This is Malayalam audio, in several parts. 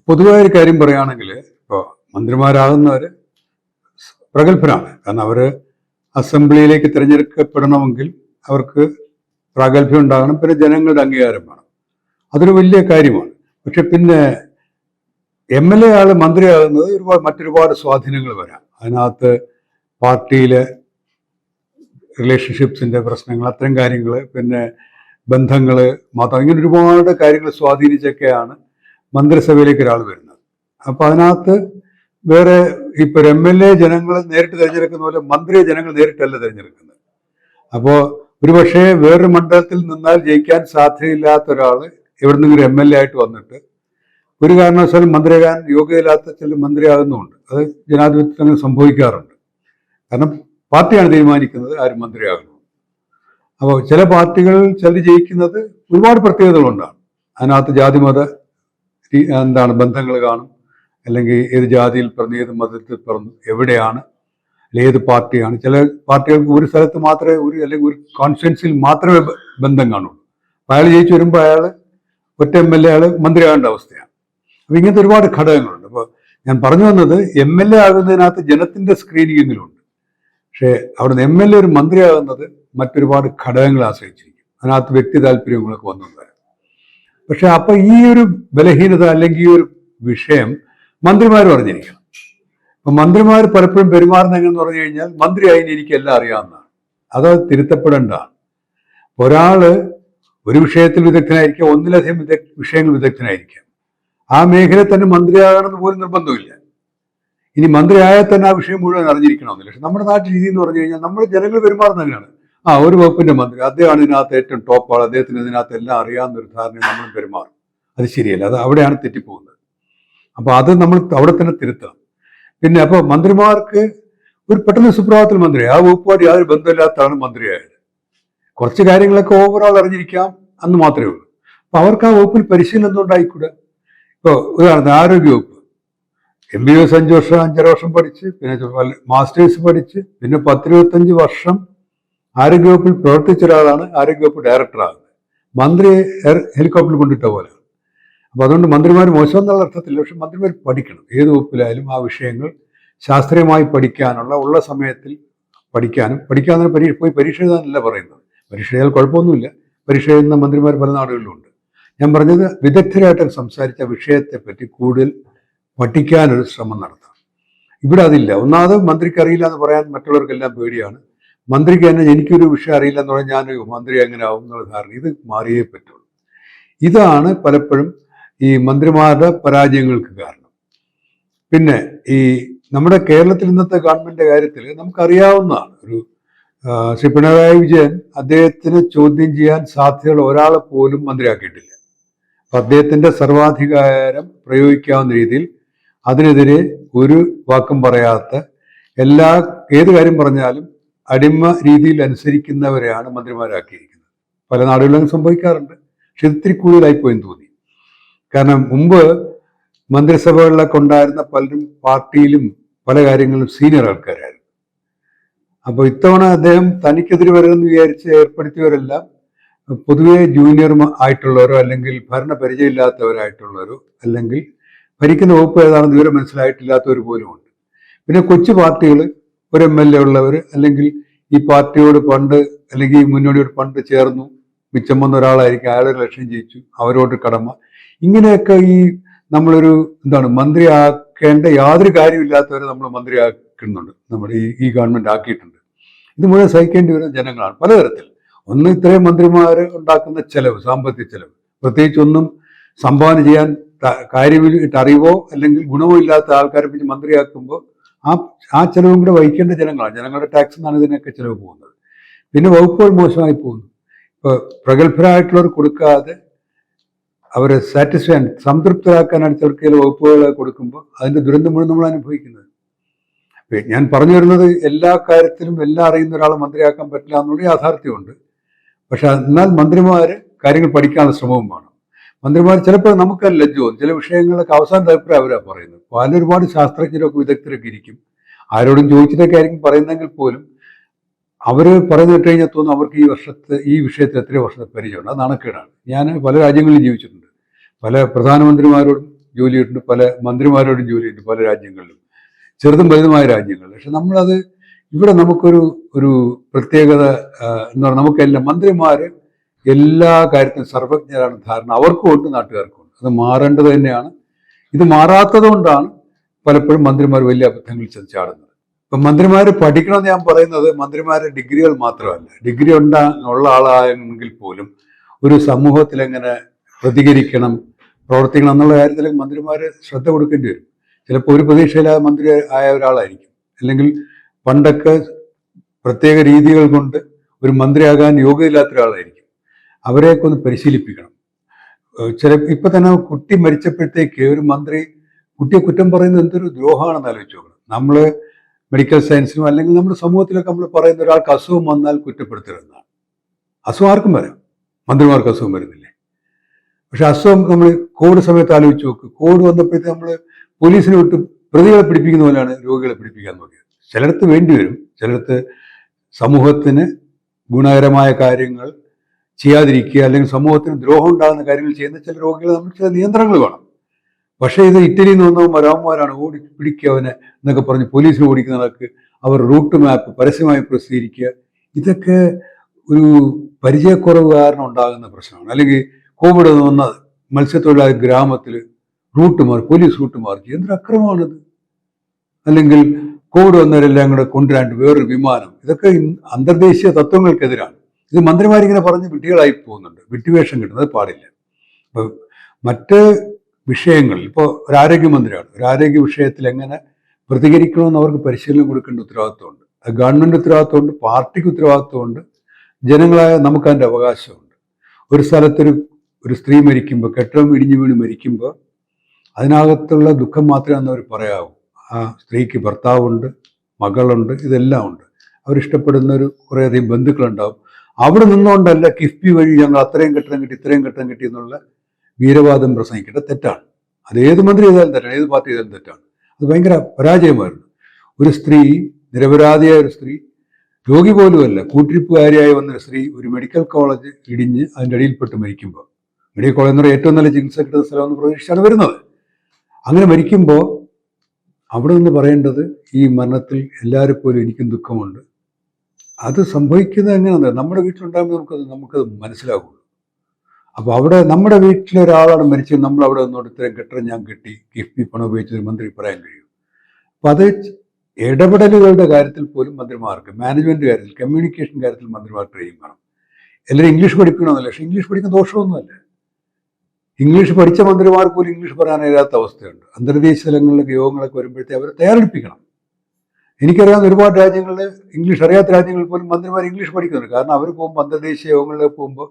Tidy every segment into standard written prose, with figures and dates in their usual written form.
പൊതുവായൊരു കാര്യം പറയുകയാണെങ്കിൽ ഇപ്പോൾ മന്ത്രിമാരാകുന്നവർ പ്രഗത്ഭരാണ്. കാരണം അവർ അസംബ്ലിയിലേക്ക് തിരഞ്ഞെടുക്കപ്പെടണമെങ്കിൽ അവർക്ക് പ്രാഗൽഭ്യം ഉണ്ടാകണം, പിന്നെ ജനങ്ങളുടെ അംഗീകാരം വേണം. അതൊരു വലിയ കാര്യമാണ്. പക്ഷെ പിന്നെ MLA ആൾ മന്ത്രിയാകുന്നത് മറ്റൊരുപാട് സ്വാധീനങ്ങൾ വരാം. അതിനകത്ത് പാർട്ടിയിലെ റിലേഷൻഷിപ്സിൻ്റെ പ്രശ്നങ്ങൾ, അത്തരം കാര്യങ്ങൾ, പിന്നെ ബന്ധങ്ങൾ, മതം, ഇങ്ങനെ ഒരുപാട് കാര്യങ്ങൾ സ്വാധീനിച്ചൊക്കെയാണ് മന്ത്രിസഭയിലേക്ക് ഒരാൾ വരുന്നത്. അപ്പോൾ അതിനകത്ത് വേറെ ഇപ്പോൾ MLA ജനങ്ങൾ നേരിട്ട് തിരഞ്ഞെടുക്കുന്ന പോലെ മന്ത്രിയെ ജനങ്ങൾ നേരിട്ടല്ല തിരഞ്ഞെടുക്കുന്നത്. അപ്പോൾ ഒരുപക്ഷെ വേറൊരു മണ്ഡലത്തിൽ നിന്നാൽ ജയിക്കാൻ സാധ്യതയില്ലാത്ത ഒരാൾ എവിടെ നിന്നെങ്കിലും MLA ആയിട്ട് വന്നിട്ട് ഒരു കാരണവശാലും മന്ത്രിയാകാൻ യോഗ്യതയില്ലാത്ത ചില മന്ത്രിയാകുന്നുമുണ്ട്. അത് ജനാധിപത്യത്തിൽ അങ്ങനെ സംഭവിക്കാറുണ്ട്. കാരണം പാർട്ടിയാണ് തീരുമാനിക്കുന്നത് ആരും മന്ത്രിയാകുന്നു. അപ്പോൾ ചില പാർട്ടികൾ ചിലർ ജയിക്കുന്നത് ഒരുപാട് പ്രത്യേകതകളുണ്ടാണ്. അതിനകത്ത് ജാതിമത ബന്ധങ്ങൾ കാണും, അല്ലെങ്കിൽ ഏത് ജാതിയിൽ പിറന്നു, ഏത് മതത്തിൽ പിറന്നു, എവിടെയാണ്, അല്ലെങ്കിൽ ഏത് പാർട്ടിയാണ്. ചില പാർട്ടികൾക്ക് ഒരു സ്ഥലത്ത് മാത്രമേ അല്ലെങ്കിൽ ഒരു കോൺസ്റ്റിറ്റ്യുവൻസിയിൽ മാത്രമേ ബന്ധം കാണുള്ളൂ. അപ്പോൾ അയാൾ ജയിച്ചു വരുമ്പോൾ അയാൾ ഒറ്റ MLA ആൾ മന്ത്രിയാകേണ്ട അവസ്ഥയാണ്. അപ്പോൾ ഇങ്ങനത്തെ ഒരുപാട് ഘടകങ്ങളുണ്ട്. അപ്പോൾ ഞാൻ പറഞ്ഞു വന്നത് MLA ആകുന്നതിനകത്ത് ജനത്തിൻ്റെ സ്ക്രീനിങ്ങെങ്കിലുണ്ട്. പക്ഷേ അവിടുന്ന് MLA ഒരു മന്ത്രിയാകുന്നത് മറ്റൊരുപാട് ഘടകങ്ങളെ ആശ്രയിച്ചിരിക്കും. അതിനകത്ത് വ്യക്തി താല്പര്യങ്ങളൊക്കെ വന്നു വരാം. പക്ഷെ അപ്പൊ ഈ ഒരു ബലഹീനത അല്ലെങ്കിൽ ഈ ഒരു വിഷയം മന്ത്രിമാർ അറിഞ്ഞിരിക്കണം. അപ്പൊ മന്ത്രിമാർ പലപ്പോഴും പെരുമാറുന്ന എങ്ങനെയെന്ന് പറഞ്ഞു കഴിഞ്ഞാൽ മന്ത്രിയായി എനിക്കെല്ലാം അറിയാവുന്നതാണ്, അത് തിരുത്തപ്പെടേണ്ടതാണ്. ഒരാള് ഒരു വിഷയത്തിൽ വിദഗ്ധനായിരിക്കാം, ഒന്നിലധികം വിഷയങ്ങൾ വിദഗ്ധനായിരിക്കാം. ആ മേഖലയിൽ തന്നെ മന്ത്രിയാകണമെന്ന് പോലും നിർബന്ധമില്ല. ഇനി മന്ത്രിയായാൽ തന്നെ ആ വിഷയം മുഴുവൻ അറിഞ്ഞിരിക്കണമെന്നില്ല. പക്ഷെ നമ്മുടെ നാട്ടിൽ രീതി എന്ന് പറഞ്ഞു കഴിഞ്ഞാൽ നമ്മൾ ജനങ്ങൾ പെരുമാറുന്ന അങ്ങനെയാണ്. ഒരു വകുപ്പിന്റെ മന്ത്രി, അദ്ദേഹമാണ് ഇതിനകത്ത് ഏറ്റവും ടോപ്പാണ്, അദ്ദേഹത്തിന് ഇതിനകത്ത് എല്ലാം അറിയാവുന്ന ഒരു ധാരണ നമ്മൾ പെരുമാറും. അത് ശരിയല്ല, അത് അവിടെയാണ് തെറ്റിപ്പോകുന്നത്. അപ്പോൾ അത് നമ്മൾ അവിടെ തന്നെ തിരുത്തണം. പിന്നെ അപ്പോൾ മന്ത്രിമാർക്ക് ഒരു പെട്ടെന്ന് സുപ്രഭാതത്തിൽ മന്ത്രിയായി, ആ വകുപ്പുമായിട്ട് യാതൊരു ബന്ധമില്ലാത്തതാണ് മന്ത്രിയായത്. കുറച്ച് കാര്യങ്ങളൊക്കെ ഓവറോൾ അറിഞ്ഞിരിക്കാം അന്ന് മാത്രമേ ഉള്ളൂ. അപ്പോൾ അവർക്ക് ആ വകുപ്പിൽ പരിശീലനം എന്തുകൊണ്ടായിക്കൂടെ? ഇപ്പോൾ ഉദാഹരണത്തിന് ആരോഗ്യവകുപ്പ്, MBBS 5 വർഷം പഠിച്ച്, പിന്നെ മാസ്റ്റേഴ്സ് പഠിച്ച്, പിന്നെ 10-25 വർഷം ആരോഗ്യവകുപ്പിൽ പ്രവർത്തിച്ച ഒരാളാണ് ആരോഗ്യവകുപ്പ് ഡയറക്ടറാകുന്നത്. മന്ത്രിയെ ഹെലികോപ്റ്ററിൽ കൊണ്ടിട്ട പോലെ. അപ്പോൾ അതുകൊണ്ട് മന്ത്രിമാർ മോശം എന്നുള്ള അർത്ഥത്തില്ല. പക്ഷെ മന്ത്രിമാർ പഠിക്കണം. ഏത് വകുപ്പിലായാലും ആ വിഷയങ്ങൾ ശാസ്ത്രീയമായി പഠിക്കാനുള്ള ഉള്ള സമയത്തിൽ പഠിക്കാനും പോയി പരീക്ഷ എഴുതാനല്ല പറയുന്നത്. പരീക്ഷ എഴുതാൻ കുഴപ്പമൊന്നുമില്ല, പരീക്ഷ എഴുതുന്ന മന്ത്രിമാർ പല നാടുകളിലുണ്ട്. ഞാൻ പറഞ്ഞത് വിദഗ്ധരായിട്ട് സംസാരിച്ച വിഷയത്തെപ്പറ്റി കൂടുതൽ പഠിക്കാനൊരു ശ്രമം നടത്താം. ഇവിടെ അതില്ല. ഒന്നാമത് മന്ത്രിക്ക് അറിയില്ല എന്ന് പറയാൻ മറ്റുള്ളവർക്കെല്ലാം പേടിയാണ്. മന്ത്രിക്ക് തന്നെ എനിക്കൊരു വിഷയം അറിയില്ല എന്ന് പറഞ്ഞാൽ ഞാൻ മന്ത്രി എങ്ങനെ ആവും എന്നുള്ള ധാരണ, ഇത് മാറിയേ പറ്റുള്ളൂ. ഇതാണ് പലപ്പോഴും ഈ മന്ത്രിമാരുടെ പരാജയങ്ങൾക്ക് കാരണം. പിന്നെ ഈ നമ്മുടെ കേരളത്തിൽ ഇന്നത്തെ ഗവൺമെന്റിന്റെ കാര്യത്തിൽ നമുക്കറിയാവുന്നതാണ്, ശ്രീ പിണറായി വിജയൻ അദ്ദേഹത്തിന് ചോദ്യം ചെയ്യാൻ സാധ്യതയുള്ള ഒരാളെ പോലും മന്ത്രിയാക്കിയിട്ടില്ല. അപ്പൊ അദ്ദേഹത്തിന്റെ സർവാധികാരം പ്രയോഗിക്കാവുന്ന രീതിയിൽ അതിനെതിരെ ഒരു വാക്കും പറയാത്ത, ഏത് കാര്യം പറഞ്ഞാലും അടിമ രീതിയിൽ അനുസരിക്കുന്നവരെയാണ് മന്ത്രിമാരാക്കിയിരിക്കുന്നത്. പല നാടുകളിലും സംഭവിക്കാറുണ്ട്. പക്ഷെ ഇത്തിരി കൂടുതലായിപ്പോയെന്ന് തോന്നി. കാരണം മുമ്പ് മന്ത്രിസഭകളിലൊക്കെ ഉണ്ടായിരുന്ന പലരും പാർട്ടിയിലും പല കാര്യങ്ങളിലും സീനിയർ ആൾക്കാരായിരുന്നു. അപ്പോൾ ഇത്തവണ അദ്ദേഹം തനിക്കെതിരെ വരുമെന്ന് വിചാരിച്ച് ഏർപ്പെടുത്തിയവരെല്ലാം പൊതുവെ ജൂനിയർ ആയിട്ടുള്ളവരോ, അല്ലെങ്കിൽ ഭരണ പരിചയമില്ലാത്തവരായിട്ടുള്ളവരോ, അല്ലെങ്കിൽ ഭരിക്കുന്ന വകുപ്പ് ഏതാണെന്ന് വിവരം മനസ്സിലായിട്ടില്ലാത്തവർ പോലുമുണ്ട്. പിന്നെ കൊച്ചു പാർട്ടികൾ, ഒരു MLA ഉള്ളവർ, അല്ലെങ്കിൽ ഈ പാർട്ടിയോട് പണ്ട് അല്ലെങ്കിൽ ഈ മുന്നണിയോട് പണ്ട് ചേർന്നു മിച്ചം വന്ന ഒരാളായിരിക്കും, അയാളൊരു ലക്ഷ്യം ജയിച്ചു, അവരോട് കടമ, ഇങ്ങനെയൊക്കെ ഈ നമ്മളൊരു മന്ത്രിയാക്കേണ്ട യാതൊരു കാര്യമില്ലാത്തവരെ നമ്മൾ മന്ത്രിയാക്കുന്നുണ്ട്. നമ്മുടെ ഈ ഗവൺമെന്റ് ആക്കിയിട്ടുണ്ട്. ഇത് മുഴുവൻ സഹിക്കേണ്ടി വരുന്ന ജനങ്ങളാണ് പലതരത്തിൽ. ഒന്ന്, ഇത്രയും മന്ത്രിമാർ ഉണ്ടാക്കുന്ന ചെലവ്, സാമ്പത്തിക ചെലവ്, പ്രത്യേകിച്ച് ഒന്നും സംഭാവന ചെയ്യാൻ കാര്യമായിട്ട് അറിവോ അല്ലെങ്കിൽ ഗുണമോ ഇല്ലാത്ത ആൾക്കാരെ പിടിച്ച് മന്ത്രിയാക്കുമ്പോൾ ആ ചെലവും കൂടെ വഹിക്കേണ്ട ജനങ്ങളാണ്. ജനങ്ങളുടെ ടാക്സിൽ നിന്നാണ് ഇതിനൊക്കെ ചെലവ് പോകുന്നത്. പിന്നെ വകുപ്പുകൾ മോശമായി പോകുന്നു. ഇപ്പോൾ പ്രഗത്ഭരായിട്ടുള്ളവർ കൊടുക്കാതെ അവരെ സംതൃപ്തരാക്കാനാണ് ചിലർക്ക് ചില വകുപ്പുകൾ കൊടുക്കുമ്പോൾ അതിന്റെ ദുരന്തം മുഴുവൻ നമ്മൾ അനുഭവിക്കുന്നത്. ഞാൻ പറഞ്ഞു വരുന്നത് എല്ലാ കാര്യത്തിലും എല്ലാം അറിയുന്ന ഒരാളെ മന്ത്രിയാക്കാൻ പറ്റില്ല എന്നുള്ള യാഥാർത്ഥ്യമുണ്ട്. പക്ഷെ എന്നാൽ മന്ത്രിമാർ കാര്യങ്ങൾ പഠിക്കാനുള്ള ശ്രമവും വേണം. മന്ത്രിമാർ ചിലപ്പോൾ നമുക്ക് ലജ്ജവും, ചില വിഷയങ്ങളൊക്കെ അവസാന അഭിപ്രായം അവരാ പറയുന്നത്. ഒരുപാട് ശാസ്ത്രജ്ഞരൊക്കെ വിദഗ്ധരൊക്കെ ഇരിക്കും, ആരോടും ചോദിച്ചിട്ടൊക്കെ ആയിരിക്കും പറയുന്നെങ്കിൽ പോലും അവർ പറഞ്ഞു കേട്ട് കഴിഞ്ഞാൽ തോന്നും അവർക്ക് ഈ വിഷയത്തിൽ എത്രയോ വർഷത്തെ പരിചയമുണ്ട്. അത് നാണക്കേടാണ്. ഞാൻ പല രാജ്യങ്ങളിലും ജീവിച്ചിട്ടുണ്ട്, പല പ്രധാനമന്ത്രിമാരോടും ജോലിയുണ്ട്, പല മന്ത്രിമാരോടും ജോലിയുണ്ട് പല രാജ്യങ്ങളിലും, ചെറുതും വലുതുമായ രാജ്യങ്ങളിൽ. പക്ഷെ നമ്മളത് ഇവിടെ നമുക്കൊരു ഒരു പ്രത്യേകത എന്ന് പറഞ്ഞാൽ നമുക്കെല്ലാം മന്ത്രിമാർ എല്ലാ കാര്യത്തിലും സർവജ്ഞരാണ് ധാരണ അവർക്കും ഉണ്ട്, നാട്ടുകാർക്കും ഉണ്ട്. അത് മാറേണ്ടത് തന്നെയാണ്. ഇത് മാറാത്തത് കൊണ്ടാണ് പലപ്പോഴും മന്ത്രിമാർ വലിയ അബദ്ധങ്ങളിൽ ചെന്ന്. ഇപ്പം മന്ത്രിമാർ പഠിക്കണമെന്ന് ഞാൻ പറയുന്നത് മന്ത്രിമാരുടെ ഡിഗ്രികൾ മാത്രമല്ല, ഡിഗ്രി ഉള്ള ആളായെങ്കിൽ പോലും ഒരു സമൂഹത്തിൽ എങ്ങനെ പ്രതികരിക്കണം, പ്രവർത്തിക്കണം എന്നുള്ള കാര്യത്തിൽ മന്ത്രിമാർ ശ്രദ്ധ കൊടുക്കേണ്ടി വരും. ചിലപ്പോൾ ഒരു പ്രതീക്ഷയില്ലാതെ മന്ത്രി ആയ ഒരാളായിരിക്കും, അല്ലെങ്കിൽ പണ്ടൊക്കെ പ്രത്യേക രീതികൾ കൊണ്ട് ഒരു മന്ത്രിയാകാൻ യോഗ്യതയില്ലാത്ത ഒരാളായിരിക്കും. അവരെയൊക്കെ ഒന്ന് പരിശീലിപ്പിക്കണം. ഇപ്പൊ തന്നെ കുട്ടി മരിച്ചപ്പോഴത്തേക്ക് ഒരു മന്ത്രി കുട്ടിയെ കുറ്റം പറയുന്നത് എന്തൊരു ദ്രോഹമാണെന്ന് ആലോചിച്ച് നോക്കണം. നമ്മള് മെഡിക്കൽ സയൻസിലും അല്ലെങ്കിൽ നമ്മുടെ സമൂഹത്തിലൊക്കെ നമ്മൾ പറയുന്ന ഒരാൾക്ക് അസുഖം വന്നാൽ കുറ്റപ്പെടുത്തരുതെന്നാണ്. അസുഖം ആർക്കും വരാം, മന്ത്രിമാർക്ക് അസുഖം വരുന്നില്ലേ? പക്ഷെ അസുഖം നമ്മൾ കോവിഡ് സമയത്ത് ആലോചിച്ച് നോക്ക്. കോവിഡ് വന്നപ്പോഴത്തേക്ക് നമ്മൾ പോലീസിനെ വിട്ട് പ്രതികളെ പിടിപ്പിക്കുന്ന പോലെയാണ് രോഗികളെ പിടിപ്പിക്കാൻ നോക്കിയത്. ചിലടത്ത് വേണ്ടിവരും, ചിലടത്ത് സമൂഹത്തിന് ഗുണകരമായ കാര്യങ്ങൾ ചെയ്യാതിരിക്കുക അല്ലെങ്കിൽ സമൂഹത്തിന് ദ്രോഹം ഉണ്ടാകുന്ന കാര്യങ്ങൾ ചെയ്യുന്ന ചില രോഗികൾ നമ്മൾ ചില നിയന്ത്രണങ്ങൾ വേണം. പക്ഷേ ഇത് ഇറ്റലിയിൽ നിന്ന് വന്ന രാമന്മാരാണ് ഓടി പിടിക്കുക അവനെ എന്നൊക്കെ പറഞ്ഞ് പോലീസിന് ഓടിക്കുന്നവർക്ക് അവർ റൂട്ട് മാപ്പ് പരസ്യമായി പ്രസിദ്ധീകരിക്കുക. ഇതൊക്കെ ഒരു പരിചയക്കുറവ് കാരണം ഉണ്ടാകുന്ന പ്രശ്നമാണ്. അല്ലെങ്കിൽ കോവിഡ് വന്ന മത്സ്യത്തൊഴിലാളി ഗ്രാമത്തിൽ പോലീസ് റൂട്ട് മാർക്ക് എന്തൊരു അക്രമമാണിത്. അല്ലെങ്കിൽ കോവിഡ് വന്നവരെല്ലാം കൂടെ കൊണ്ടുവരാണ്ട് വേറൊരു വിമാനം, ഇതൊക്കെ അന്തർദേശീയ തത്വങ്ങൾക്കെതിരാണ്. ഇത് മന്ത്രിമാരിങ്ങനെ പറഞ്ഞ് വിഡ്ഢികളായി പോകുന്നുണ്ട്, വിഡ്ഢിവേഷം കിട്ടുന്നത് പാടില്ല. ഇപ്പൊ മറ്റ് വിഷയങ്ങൾ, ഇപ്പോൾ ഒരു ആരോഗ്യമന്ത്രിയാണ്, ഒരു ആരോഗ്യ വിഷയത്തിൽ എങ്ങനെ പ്രതികരിക്കണമെന്ന് അവർക്ക് പരിശീലനം കൊടുക്കേണ്ട ഉത്തരവാദിത്വമുണ്ട്. ഗവൺമെന്റ് ഉത്തരവാദിത്വമുണ്ട്, പാർട്ടിക്ക് ഉത്തരവാദിത്വമുണ്ട്, ജനങ്ങളായ നമുക്ക് അതിൻ്റെ അവകാശമുണ്ട്. ഒരു സ്ഥലത്തൊരു സ്ത്രീ മരിക്കുമ്പോൾ, കെട്ടിടം ഇടിഞ്ഞു വീണ് മരിക്കുമ്പോൾ അതിനകത്തുള്ള ദുഃഖം മാത്രമേ അന്ന് അവർ പറയാവൂ. ആ സ്ത്രീക്ക് ഭർത്താവുണ്ട്, മകളുണ്ട്, ഇതെല്ലാം ഉണ്ട്. അവരിഷ്ടപ്പെടുന്ന ഒരു കുറേയധികം ബന്ധുക്കളുണ്ടാവും. അവിടെ നിന്നുകൊണ്ടല്ല കിഫ്ബി വഴി ഞങ്ങൾ അത്രയും കെട്ടിടം കിട്ടി ഇത്രയും കെട്ടിടം കിട്ടി എന്നുള്ള വീരവാദം പ്രസംഗിക്കേണ്ട തെറ്റാണ്. അത് ഏത് മന്ത്രി ചെയ്താലും തെറ്റാണ്, ഏത് പാർട്ടി ചെയ്താലും തെറ്റാണ്. അത് ഭയങ്കര പരാജയമായിരുന്നു. ഒരു സ്ത്രീ, നിരപരാധിയായ ഒരു സ്ത്രീ, രോഗി പോലുമല്ല, കൂട്ടിരിപ്പുകാരിയായി വന്നൊരു സ്ത്രീ ഒരു മെഡിക്കൽ കോളേജ് ഇടിഞ്ഞ് അതിൻ്റെ അടിയിൽപ്പെട്ട് മരിക്കുമ്പോൾ, മെഡിക്കൽ കോളേജ് എന്ന് പറയുന്നത് ഏറ്റവും നല്ല ചികിത്സ കിട്ടുന്ന സ്ഥലമെന്ന് പ്രതീക്ഷിച്ചാണ് വരുന്നത്. അങ്ങനെ മരിക്കുമ്പോൾ അവിടെ നിന്ന് പറയേണ്ടത് ഈ മരണത്തിൽ എല്ലാവരും പോലും എനിക്കും ദുഃഖമുണ്ട്. അത് സംഭവിക്കുന്നത് എങ്ങനെയാണ്? നമ്മുടെ വീട്ടിലുണ്ടാകുമ്പോൾ നമുക്കത് മനസ്സിലാകുള്ളൂ. അപ്പോൾ അവിടെ നമ്മുടെ വീട്ടിലെ ഒരാളാണ് മരിച്ചത്, നമ്മൾ അവിടെ നിന്നോട് ഇത്രയും കെട്ടിടം ഞാൻ കെട്ടി കിഫ്ബി പണം ഉപയോഗിച്ചൊരു മന്ത്രി പറയാൻ കഴിയും. അപ്പം അത് ഇടപെടലുകളുടെ കാര്യത്തിൽ പോലും മന്ത്രിമാർക്ക്, മാനേജ്മെന്റ് കാര്യത്തിൽ, കമ്മ്യൂണിക്കേഷൻ കാര്യത്തിൽ മന്ത്രിമാർ ട്രെയിനിങ് വേണം. എല്ലാവരും ഇംഗ്ലീഷ് പഠിക്കണമെന്നല്ല, പക്ഷേ ഇംഗ്ലീഷ് പഠിക്കുന്ന ദോഷമൊന്നുമല്ല. ഇംഗ്ലീഷ് പഠിച്ച മന്ത്രിമാർ പോലും ഇംഗ്ലീഷ് പറയാൻ കഴിയാത്ത അവസ്ഥയുണ്ട്. അന്തർദേശീയ തലങ്ങളിലൊക്കെ യോഗങ്ങളൊക്കെ വരുമ്പോഴത്തേക്ക് അവരെ തയ്യാറെടുപ്പിക്കണം. എനിക്കറിയാവുന്ന ഒരുപാട് രാജ്യങ്ങളിൽ, ഇംഗ്ലീഷ് അറിയാത്ത രാജ്യങ്ങളിൽ പോലും മന്ത്രിമാർ ഇംഗ്ലീഷ് പഠിക്കുന്നുണ്ട്. കാരണം അവർ പോകുമ്പോൾ അന്തർദേശീയ യോഗങ്ങളിലേക്ക് പോകുമ്പോൾ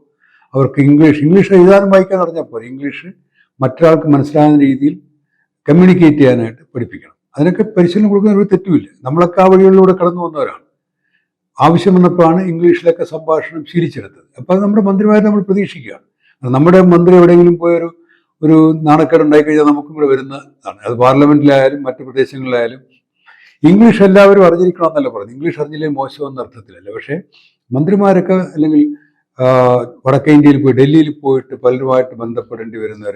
അവർക്ക് ഇംഗ്ലീഷ് എഴുതാനും വായിക്കാൻ അറിഞ്ഞാൽ പോലെ ഇംഗ്ലീഷ് മറ്റൊരാൾക്ക് മനസ്സിലാകുന്ന രീതിയിൽ കമ്മ്യൂണിക്കേറ്റ് ചെയ്യാനായിട്ട് പഠിപ്പിക്കണം. അതിനൊക്കെ പരിശീലനം കൊടുക്കുന്ന ഒരു തെറ്റുമില്ല. നമ്മളൊക്കെ ആ വഴികളിലൂടെ കടന്നു വന്നവരാണ്. ആവശ്യം വന്നപ്പോഴാണ് ഇംഗ്ലീഷിലൊക്കെ സംഭാഷണം ശീലിച്ചെടുത്തത്. അപ്പോൾ അത് നമ്മുടെ മന്ത്രിമാരെ നമ്മൾ പ്രതീക്ഷിക്കുകയാണ്. നമ്മുടെ മന്ത്രി എവിടെയെങ്കിലും പോയൊരു നാണക്കേട് ഉണ്ടായിക്കഴിഞ്ഞാൽ നമുക്കും കൂടെ വരുന്നതാണ്. അത് പാർലമെന്റിലായാലും മറ്റു പ്രദേശങ്ങളിലായാലും ഇംഗ്ലീഷ് എല്ലാവരും അറിഞ്ഞിരിക്കണമെന്നല്ല പറയുന്നത്. ഇംഗ്ലീഷ് അറിഞ്ഞില്ലെങ്കിൽ മോശമെന്ന അർത്ഥത്തിലല്ല. പക്ഷേ മന്ത്രിമാരൊക്കെ, അല്ലെങ്കിൽ വടക്കേ ഇന്ത്യയിൽ പോയി ഡൽഹിയിൽ പോയിട്ട് പലരുമായിട്ട് ബന്ധപ്പെടേണ്ടി വരുന്നവർ,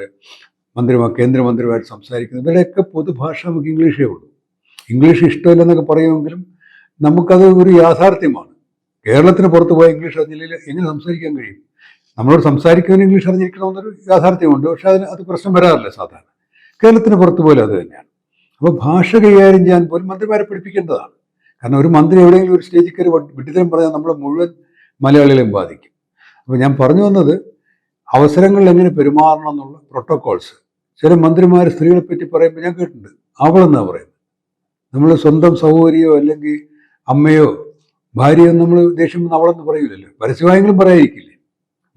കേന്ദ്രമന്ത്രിമാർ സംസാരിക്കുന്നത്, ഇവരുടെയൊക്കെ പൊതുഭാഷ നമുക്ക് ഇംഗ്ലീഷേ ഉള്ളൂ. ഇംഗ്ലീഷ് ഇഷ്ടമില്ലെന്നൊക്കെ പറയുമെങ്കിലും നമുക്കത് ഒരു യാഥാർത്ഥ്യമാണ്. കേരളത്തിന് പുറത്ത് പോയ ഇംഗ്ലീഷ് അറിഞ്ഞില്ലെങ്കിൽ എങ്ങനെ സംസാരിക്കാൻ കഴിയും? നമ്മളോട് സംസാരിക്കുന്നതിന് ഇംഗ്ലീഷ് അറിഞ്ഞിരിക്കണമെന്നൊരു യാഥാർത്ഥ്യമുണ്ട്. പക്ഷെ അത് പ്രശ്നം വരാറില്ല സാധാരണ. കേരളത്തിന് പുറത്ത് പോലും അത് തന്നെയാണ്. അപ്പോൾ ഭാഷ കൈകാര്യം ചെയ്യാൻ പോലും മന്ത്രിമാരെ പഠിപ്പിക്കേണ്ടതാണ്. കാരണം ഒരു മന്ത്രി എവിടെയെങ്കിലും ഒരു സ്റ്റേജിൽ കയറി വിഡ്ഢിത്തരം പറഞ്ഞാൽ നമ്മളെ മുഴുവൻ മലയാളികളെയും ബാധിക്കും. അപ്പോൾ ഞാൻ പറഞ്ഞു വന്നത്, അവസരങ്ങളിൽ എങ്ങനെ പെരുമാറണം എന്നുള്ള പ്രോട്ടോകോൾസ്. ചില മന്ത്രിമാർ സ്ത്രീകളെ പറ്റി പറയുമ്പോൾ ഞാൻ കേട്ടിട്ടുണ്ട്, അവളെന്നാണ് പറയുന്നത്. നമ്മൾ സ്വന്തം സഹോദരിയോ അല്ലെങ്കിൽ അമ്മയോ ഭാര്യയോ നമ്മൾ ദേഷ്യം വന്ന് അവളെന്ന് പറയില്ലല്ലോ. പരസ്യമായെങ്കിലും പറയാതിരിക്കില്ലേ?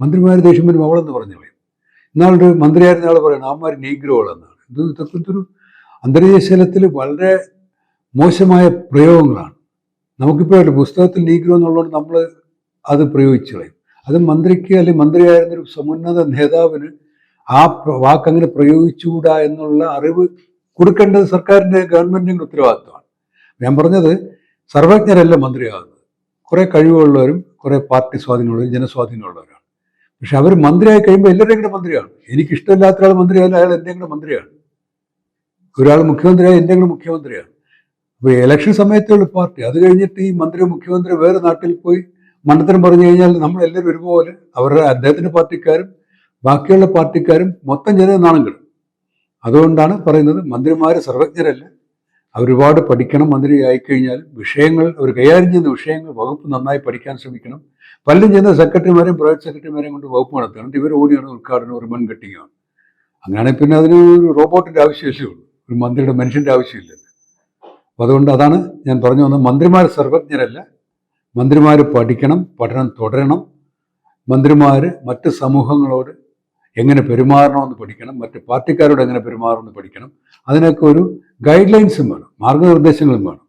മന്ത്രിമാർ ദേഷ്യം വരുമ്പോൾ അവളെന്ന് പറഞ്ഞു പറയും. എന്നാളൊരു മന്ത്രിയായിരുന്ന ആൾ പറയണം അവന്മാർ നീഗ്രോകളെന്നാണ്. ഇതൊക്കെ ഒരു അന്തർദേശീയ തലത്തിൽ വളരെ മോശമായ പ്രയോഗങ്ങളാണ്. നമുക്കിപ്പോൾ പുസ്തകത്തിൽ നീഗ്രോ എന്നുള്ളതുകൊണ്ട് നമ്മൾ അത് പ്രയോഗിച്ചു കളയും. അത് മന്ത്രിക്ക്, അല്ലെങ്കിൽ മന്ത്രിയായിരുന്നൊരു സമുന്നത നേതാവിന് ആ വാക്കങ്ങനെ പ്രയോഗിച്ചുകൂടാ എന്നുള്ള അറിവ് കൊടുക്കേണ്ടത് സർക്കാരിൻ്റെ, ഗവൺമെന്റിൻ്റെ ഉത്തരവാദിത്വമാണ്. ഞാൻ പറഞ്ഞത്, സർവജ്ഞരല്ല മന്ത്രിയാകുന്നത്. കുറേ കഴിവുള്ളവരും കുറേ പാർട്ടി സ്വാധീനമുള്ളവരും ജനസ്വാധീനമുള്ളവരാണ്. പക്ഷെ അവർ മന്ത്രിയായി കഴിയുമ്പോൾ എല്ലാവരുടെയും കൂടെ മന്ത്രിയാണ്. എനിക്കിഷ്ടമില്ലാത്ത ഒരാൾ മന്ത്രിയായാലും അയാൾ എൻ്റെയും കൂടെ മന്ത്രിയാണ്. ഒരാൾ മുഖ്യമന്ത്രിയായി എന്തെങ്കിലും മുഖ്യമന്ത്രിയാണ്. അപ്പോൾ ഇലക്ഷൻ സമയത്തുള്ള പാർട്ടി, അത് കഴിഞ്ഞിട്ട് ഈ മന്ത്രി മുഖ്യമന്ത്രി വേറെ നാട്ടിൽ പോയി മണ്ടത്തരം പറഞ്ഞു കഴിഞ്ഞാൽ നമ്മളെല്ലാവരും ഒരുപോലെ അവരുടെ അദ്ദേഹത്തിൻ്റെ പാർട്ടിക്കാരും ബാക്കിയുള്ള പാർട്ടിക്കാരും മൊത്തം ജനം നാണം കെടും. അതുകൊണ്ടാണ് പറയുന്നത് മന്ത്രിമാർ സർവജ്ഞരല്ല, അവരൊരുപാട് പഠിക്കണം. മന്ത്രി ആയിക്കഴിഞ്ഞാൽ വിഷയങ്ങൾ അവർ കൈകാര്യം ചെയ്യുന്ന വിഷയങ്ങൾ വകുപ്പ് നന്നായി പഠിക്കാൻ ശ്രമിക്കണം. പലരും ചെയ്യുന്ന സെക്രട്ടറിമാരെയും പ്രൈവറ്റ് സെക്രട്ടറിമാരെയും കൊണ്ട് വകുപ്പ് നടത്തുകയാണ്. ഇവർ ഓടിയാണ് ഉദ്ഘാടനം, റിബൺ കട്ടിങ്ങാണ്. അങ്ങനെയാണെങ്കിൽ പിന്നെ അതിന് ഒരു റോബോട്ടിൻ്റെ ആവശ്യമല്ലേ ഉള്ളൂ, ഒരു മന്ത്രിയുടെ മനുഷ്യൻ്റെ ആവശ്യമില്ലല്ലോ. അപ്പോൾ അതുകൊണ്ട് അതാണ് ഞാൻ പറഞ്ഞു വന്നത്, മന്ത്രിമാർ സർവജ്ഞരല്ല, മന്ത്രിമാർ പഠിക്കണം, പഠനം തുടരണം. മന്ത്രിമാർ മറ്റ് സമൂഹങ്ങളോട് എങ്ങനെ പെരുമാറണമെന്ന് പഠിക്കണം, മറ്റ് പാർട്ടിക്കാരോട് എങ്ങനെ പെരുമാറണമെന്ന് പഠിക്കണം. അതിനൊക്കെ ഒരു ഗൈഡ് ലൈൻസും വേണം, മാർഗനിർദ്ദേശങ്ങളും വേണം.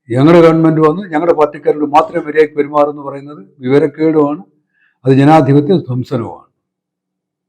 ഞങ്ങളുടെ ഗവൺമെൻറ് വന്ന് ഞങ്ങളുടെ പാർട്ടിക്കാരോട് മാത്രമേ മര്യാദയ്ക്ക് പെരുമാറുമെന്ന് പറയുന്നത് വിവരക്കേടുമാണ്, അത് ജനാധിപത്യ ധ്വംസനവുമാണ്.